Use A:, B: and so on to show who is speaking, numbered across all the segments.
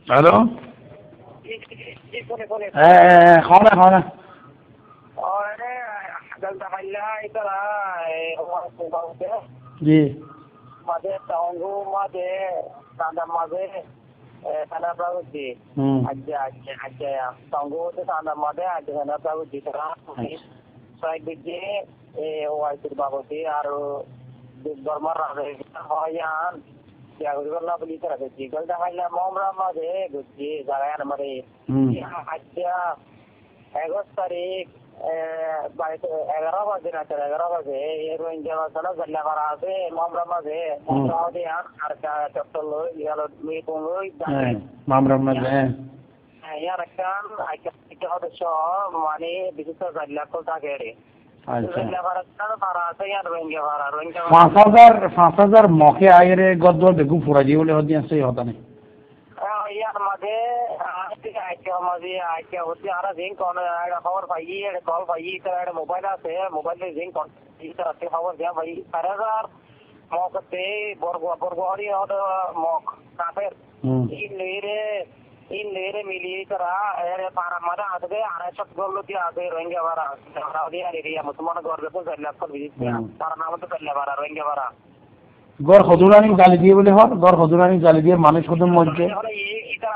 A: hello, খাওয়া না জি
B: মাঝে টাঙ্গু মাঝে কান্দা মাঝে কান্দা প্রাগুজি আজ্জা আজ্জা আজ্জা টাঙ্গু তো কান্দা মাঝে আজ্জা কান্দা প্রাগুজি তারা সাইড দিকে ওয়াইসির বাবতি আর বর্মার রাজে হয়ান জাগরিবাল্লা বলি তারা গজি গলদা হাইলা মোমরা মাঝে গজি জাগায়ান মারে আজ্জা 11 তারিখ বাড়িতে 11 বাজে না 11 বাজে এই রোহিঙ্গা বাসালা জল্লা করা আছে মামরা মাঝে আর চট্টল ইয়ালো মিটুং
A: মামরা মাঝে
B: ইয়ার কান আইকা সদস্য মানে বিশেষ জল্লা কল থাকে রে জল্লা করা তারা আছে ইয়ার রোহিঙ্গা করা রোহিঙ্গা
A: 5000 মকে আইরে গদ্দর বেগু ফুরাজি বলে হদি আছে হতা নেই
B: ইয়ার মাঝে আইকা হচ্ছে আর জিং কোন খবর পাই কল পাই তার মোবাইল আছে মোবাইলে জিং কোন আছে খবর দেয়া ভাই 4000 মকতে বর্গহরি মক কাফের ইন লেরে মিলিয়ে তারা পারা মারা আসবে 250 গল্লো দিয়ে আসবে রোহিঙ্গা বারা সাউদিয়া এরিয়া মুসলমান গর্বে তো জল্লাদ কল বিজিত তার নাম তো জল্লা বারা রোহিঙ্গা বারা
A: গড় হজুরানি গালি দিয়ে বলে হর গড় হজুরানি গালি দিয়ে মানুষ কদম মধ্যে
B: এটা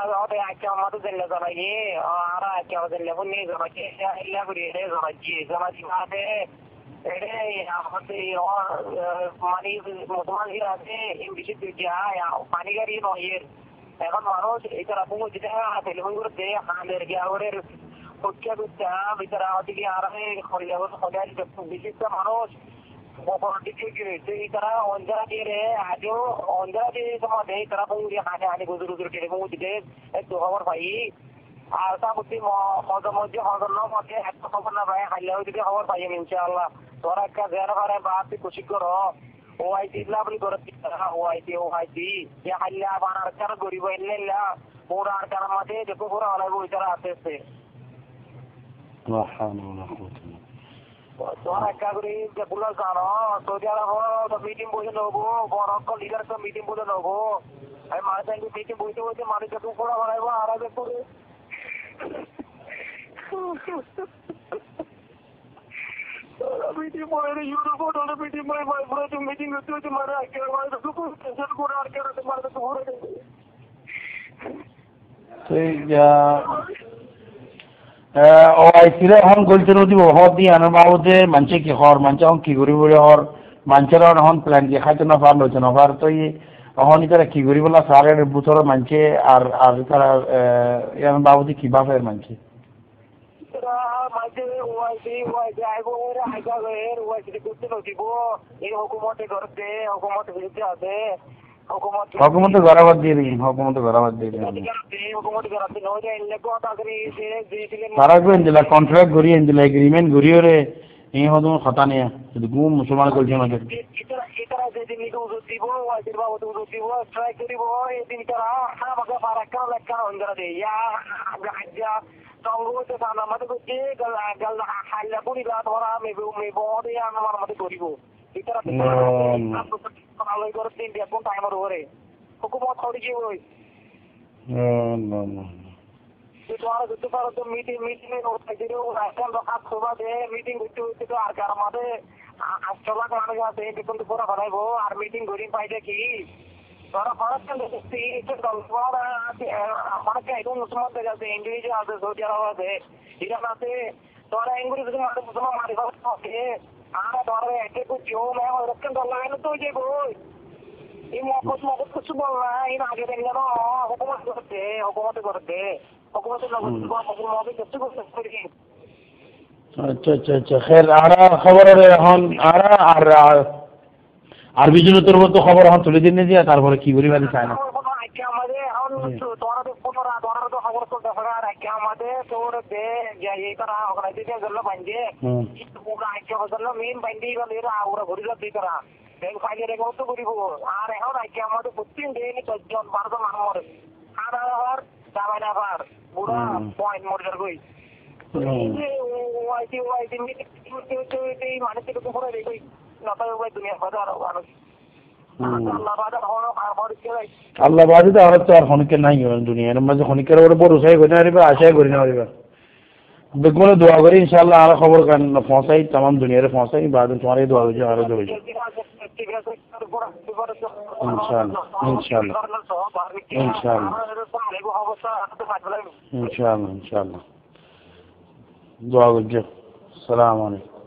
B: আজকে আমাদের জেলা জানাই আর আজকে আমাদের লেবু নিয়ে জানাচ্ছি ইল্লা করি রে জানাচ্ছি মানে এরে আমাদের মানে মুসলমান আছে ইংলিশে দুইটা পানি গাড়ি নয় এখন মানুষ এটা রাখবো যেটা টেলিফোন করে দে হালের গিয়াওয়ারের হচ্ছে বুঝছা ভিতরে আমাদের আর বিশিষ্ট মানুষ তারা অঞ্জলা দিয়ে আজও অঞ্জলা দিয়ে তোমাদের তারা পুঙ্গি হাঁটে হাঁটে গুজুর গুজুর কেটে পুঙ্গিতে একটু খবর পাই আর তা বুঝছি মধ্যে হজর মধ্যে একটা খবর না পাই হাইলেও যদি খবর পাই ইনশাআল্লাহ তোরা একটা জেলা করে বা তুই খুশি করো ওআইটি বলি করে ওআইটি যে হাইলা বানার কার গরিব এল্লা পুরা আর কার মাঝে দেখো পুরা হলাই বই তারা আসতেছে তোর একটা করে যেগুলো জানো সৌদি আরব মিটিং বসে নেবো বড় লিডার তো মিটিং বসে নেবো আমি মানুষ মিটিং বসে বসে মানুষ যত পড়া বাড়াইবো আর আগে করে মিটিং বলে ইউরোপ মিটিং বলে পুরো মিটিং করতে হচ্ছে মানে ক্যান্সেল করে আর কেন তোমার তো ঘুরে
A: ওআইসিরে এখন গলতে দিব হর দিয়ে আনার বাবদে মানুষে কি হর মানুষ এখন কি করি বলে হর মানুষের এখন প্ল্যান দিয়ে খাইতে না পার লইতে না পার তো এখন তারা কি করি বলা সারের বুথর মানুষে আর তারা বাবদে কি বাপের মানুষে হকুমতে গড়াবাদ দিয়ে দিন তারা এনদিলা কন্ট্রাক্ট গড়িয়ে এনদিলা এগ্রিমেন্ট গড়িয়ে রে এই হতো কথা নেই শুধু গুম মুসলমান করছে আমাদের
B: হুকুমত করেছি ওই তোমার করতে পারো তো মিটিং হাত শোভা দে মিটিং করতে হচ্ছে তো আর কার মাঝে 8 লাখ মানুষ আছে বেতন তো পুরা বাড়াইবো আর মিটিং করি পাইলে কি তোরা খরচ আমাকে এখন মুসলমান দেশ আছে ইন্ডিভিজুয়াল আছে সৌদি আরব আছে ইরান আছে তোরা ইংরেজ মুসলমান মারি আছে আর তোরা একে করছি ও ম্যাম রক্ষণ দল লাগানো তো যে বই এই মগজ কিছু বল না এই আগে দেখলে না হুকুমতে করতে
A: আচ্ছা খের আর খবর এখন আর বিজুন তোর মতো খবর এখন তুলে দিন দিয়া তারপরে কি করি বাড়ি চায় না
B: আমাদের এখন তোরা তো খবর করতে হবে আর আমাদের তোর এই তারা অর্গানাইজেশন গেল বাঞ্জে মেইন বাঞ্জে গেল এরা ওরা ঘুরি যাবে তারা ব্যাংক ফাইলে রেখে তো করিব আর এখন আমাদের প্রতিদিন দিন 12জন মানুষ মরে আর দাবাইনাবার পুরো পয়েন্ট মর্যাদার কই ওআইটি মিটিং মানুষের উপরে রেখে নটা দুনিয়া বাজার মানুষ
A: আল্লাহ বাদে তো আর তো আর হনকে নাই দুনিয়ার মাঝে হনিকের ওপরে ভরসাই করি না পারিবা আশাই করি না পারিবা দেখবো দোয়া করি ইনশাআল্লাহ আর খবর কান পৌঁছাই তাম দুনিয়ারে পৌঁছাই বাদ তোমার এই দোয়া হয়েছে আরো দোয়া ইনশাআল্লাহ ইনশাআল্লাহ ইনশাআল্লাহ ইনশাআল্লাহ ইনশাআল্লাহ দোয়া করছো আসসালামু আলাইকুম